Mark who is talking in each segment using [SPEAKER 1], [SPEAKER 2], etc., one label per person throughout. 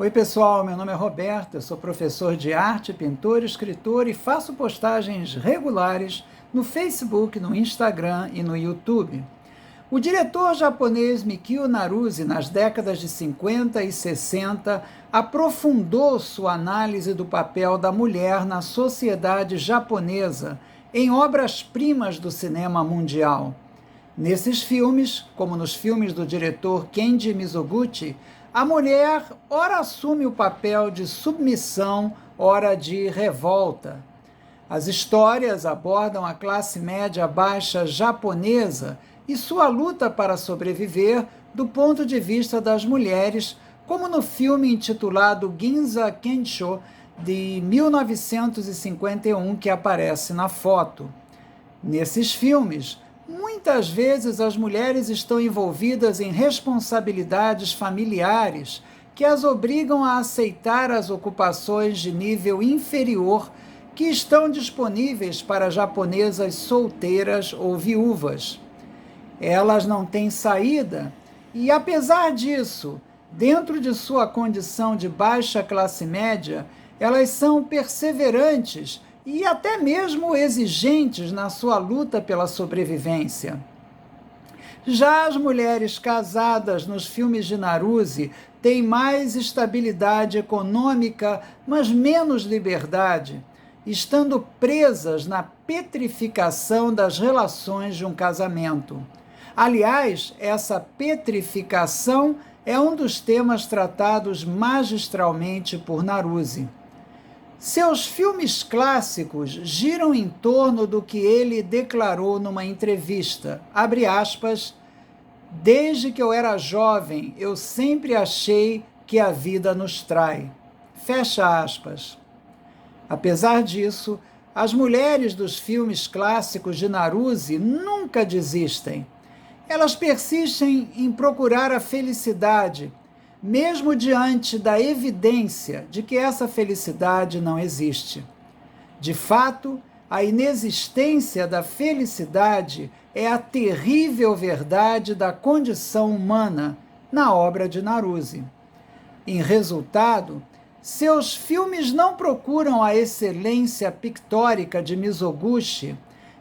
[SPEAKER 1] Oi pessoal, meu nome é Roberto, eu sou professor de arte, pintor, escritor e faço postagens regulares no Facebook, no Instagram e no YouTube. O diretor japonês Mikio Naruse, nas décadas de 50 e 60, aprofundou sua análise do papel da mulher na sociedade japonesa em obras-primas do cinema mundial. Nesses filmes, como nos filmes do diretor Kenji Mizoguchi, a mulher ora assume o papel de submissão, ora de revolta. As histórias abordam a classe média baixa japonesa e sua luta para sobreviver do ponto de vista das mulheres, como no filme intitulado Ginza Kensho, de 1951, que aparece na foto. Nesses filmes, muitas vezes as mulheres estão envolvidas em responsabilidades familiares que as obrigam a aceitar as ocupações de nível inferior que estão disponíveis para japonesas solteiras ou viúvas. Elas não têm saída e, apesar disso, dentro de sua condição de baixa classe média, elas são perseverantes e até mesmo exigentes na sua luta pela sobrevivência. Já as mulheres casadas nos filmes de Naruse têm mais estabilidade econômica, mas menos liberdade, estando presas na petrificação das relações de um casamento. Aliás, essa petrificação é um dos temas tratados magistralmente por Naruse. Seus filmes clássicos giram em torno do que ele declarou numa entrevista, abre aspas, desde que eu era jovem, eu sempre achei que a vida nos trai. Fecha aspas. Apesar disso, as mulheres dos filmes clássicos de Naruse nunca desistem. Elas persistem em procurar a felicidade, mesmo diante da evidência de que essa felicidade não existe. De fato, a inexistência da felicidade é a terrível verdade da condição humana na obra de Naruse. Em resultado, seus filmes não procuram a excelência pictórica de Mizoguchi,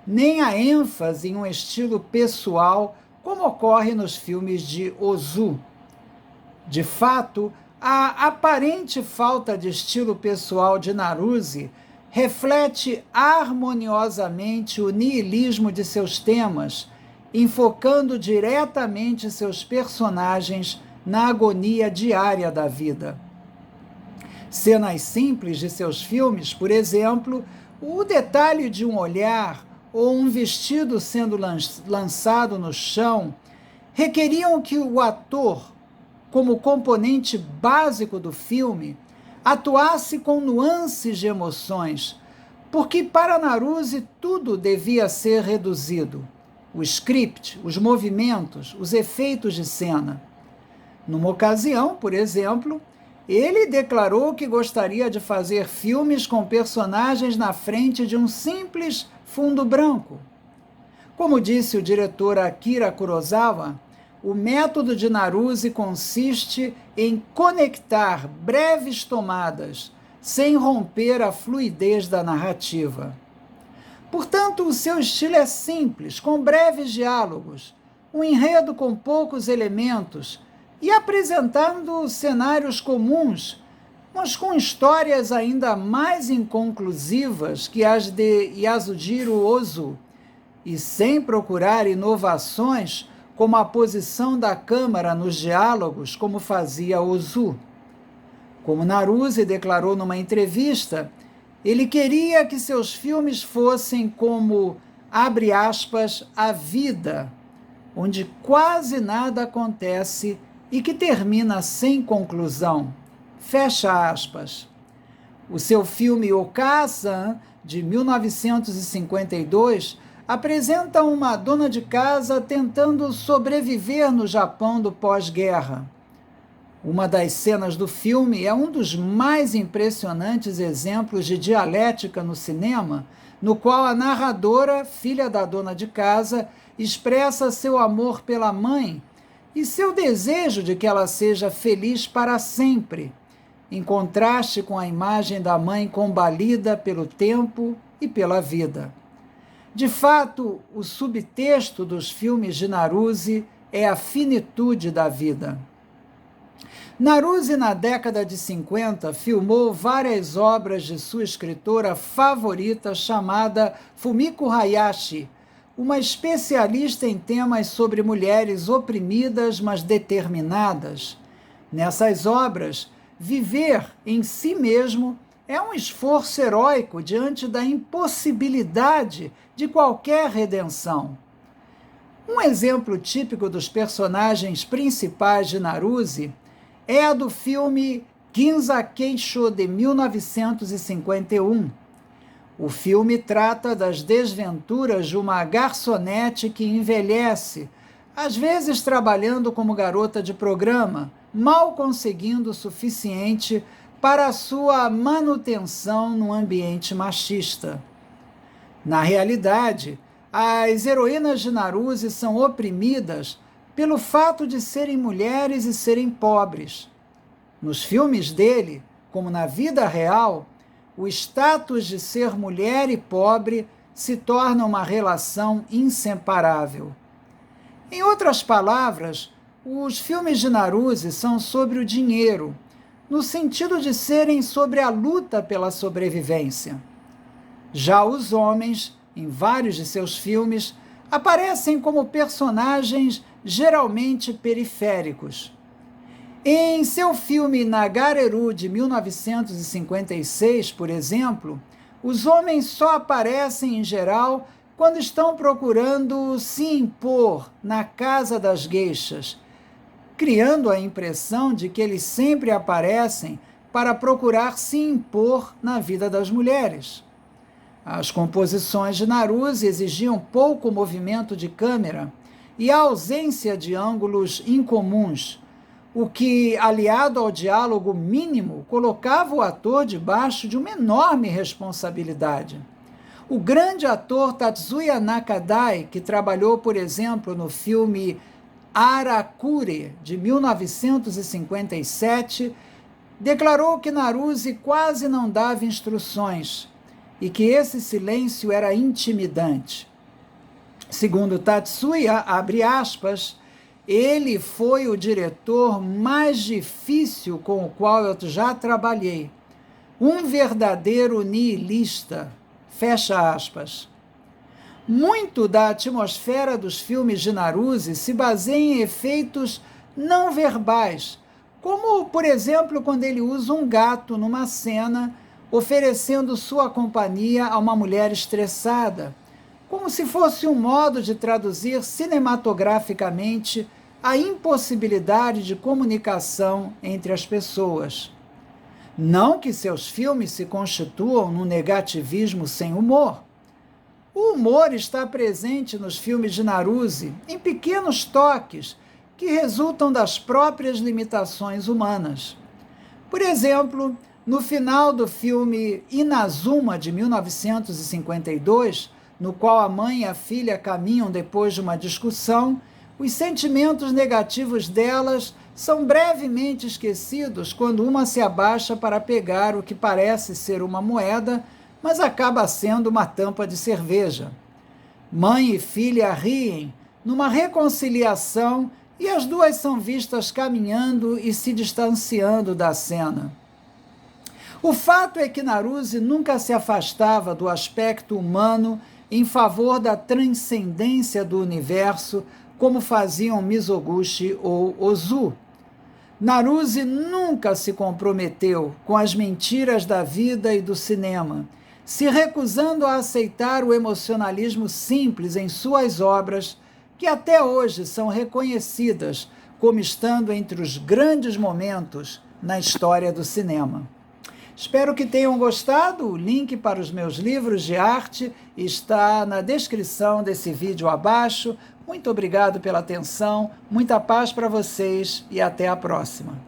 [SPEAKER 1] nem a ênfase em um estilo pessoal, como ocorre nos filmes de Ozu. De fato, a aparente falta de estilo pessoal de Naruse reflete harmoniosamente o niilismo de seus temas, enfocando diretamente seus personagens na agonia diária da vida. Cenas simples de seus filmes, por exemplo, o detalhe de um olhar ou um vestido sendo lançado no chão, requeriam que o ator, como componente básico do filme, atuasse com nuances de emoções, porque para Naruse tudo devia ser reduzido. O script, os movimentos, os efeitos de cena. Numa ocasião, por exemplo, ele declarou que gostaria de fazer filmes com personagens na frente de um simples fundo branco. Como disse o diretor Akira Kurosawa, o método de Naruse consiste em conectar breves tomadas, sem romper a fluidez da narrativa. Portanto, o seu estilo é simples, com breves diálogos, um enredo com poucos elementos e apresentando cenários comuns, mas com histórias ainda mais inconclusivas que as de Yasujiro Ozu, e sem procurar inovações como a posição da câmera nos diálogos, como fazia Ozu. Como Naruse declarou numa entrevista, ele queria que seus filmes fossem como, abre aspas, a vida, onde quase nada acontece e que termina sem conclusão. Fecha aspas. O seu filme Okasa, de 1952, apresenta uma dona de casa tentando sobreviver no Japão do pós-guerra. Uma das cenas do filme é um dos mais impressionantes exemplos de dialética no cinema, no qual a narradora, filha da dona de casa, expressa seu amor pela mãe e seu desejo de que ela seja feliz para sempre, em contraste com a imagem da mãe combalida pelo tempo e pela vida. De fato, o subtexto dos filmes de Naruse é a finitude da vida. Naruse, na década de 50, filmou várias obras de sua escritora favorita chamada Fumiko Hayashi, uma especialista em temas sobre mulheres oprimidas, mas determinadas. Nessas obras, viver em si mesmo é um esforço heróico diante da impossibilidade de qualquer redenção. Um exemplo típico dos personagens principais de Naruse é a do filme Ginza Keisho, de 1951. O filme trata das desventuras de uma garçonete que envelhece, às vezes trabalhando como garota de programa, mal conseguindo o suficiente para a sua manutenção num ambiente machista. Na realidade, as heroínas de Naruse são oprimidas pelo fato de serem mulheres e serem pobres. Nos filmes dele, como na vida real, o status de ser mulher e pobre se torna uma relação inseparável. Em outras palavras, os filmes de Naruse são sobre o dinheiro, no sentido de serem sobre a luta pela sobrevivência. Já os homens, em vários de seus filmes, aparecem como personagens geralmente periféricos. Em seu filme Nagareru, de 1956, por exemplo, os homens só aparecem, em geral, quando estão procurando se impor na casa das geishas, criando a impressão de que eles sempre aparecem para procurar se impor na vida das mulheres. As composições de Naruse exigiam pouco movimento de câmera e a ausência de ângulos incomuns, o que, aliado ao diálogo mínimo, colocava o ator debaixo de uma enorme responsabilidade. O grande ator Tatsuya Nakadai, que trabalhou, por exemplo, no filme Arakure, de 1957, declarou que Naruse quase não dava instruções e que esse silêncio era intimidante. Segundo Tatsuya, abre aspas, ele foi o diretor mais difícil com o qual eu já trabalhei. Um verdadeiro nihilista. Fecha aspas. Muito da atmosfera dos filmes de Naruse se baseia em efeitos não verbais, como, por exemplo, quando ele usa um gato numa cena, oferecendo sua companhia a uma mulher estressada, como se fosse um modo de traduzir cinematograficamente a impossibilidade de comunicação entre as pessoas. Não que seus filmes se constituam num negativismo sem humor. O humor está presente nos filmes de Naruse em pequenos toques que resultam das próprias limitações humanas. Por exemplo, no final do filme Inazuma, de 1952, no qual a mãe e a filha caminham depois de uma discussão, os sentimentos negativos delas são brevemente esquecidos quando uma se abaixa para pegar o que parece ser uma moeda, mas acaba sendo uma tampa de cerveja. Mãe e filha riem numa reconciliação e as duas são vistas caminhando e se distanciando da cena. O fato é que Naruse nunca se afastava do aspecto humano em favor da transcendência do universo, como faziam Mizoguchi ou Ozu. Naruse nunca se comprometeu com as mentiras da vida e do cinema, se recusando a aceitar o emocionalismo simples em suas obras, que até hoje são reconhecidas como estando entre os grandes momentos na história do cinema. Espero que tenham gostado. O link para os meus livros de arte está na descrição desse vídeo abaixo. Muito obrigado pela atenção, muita paz para vocês e até a próxima.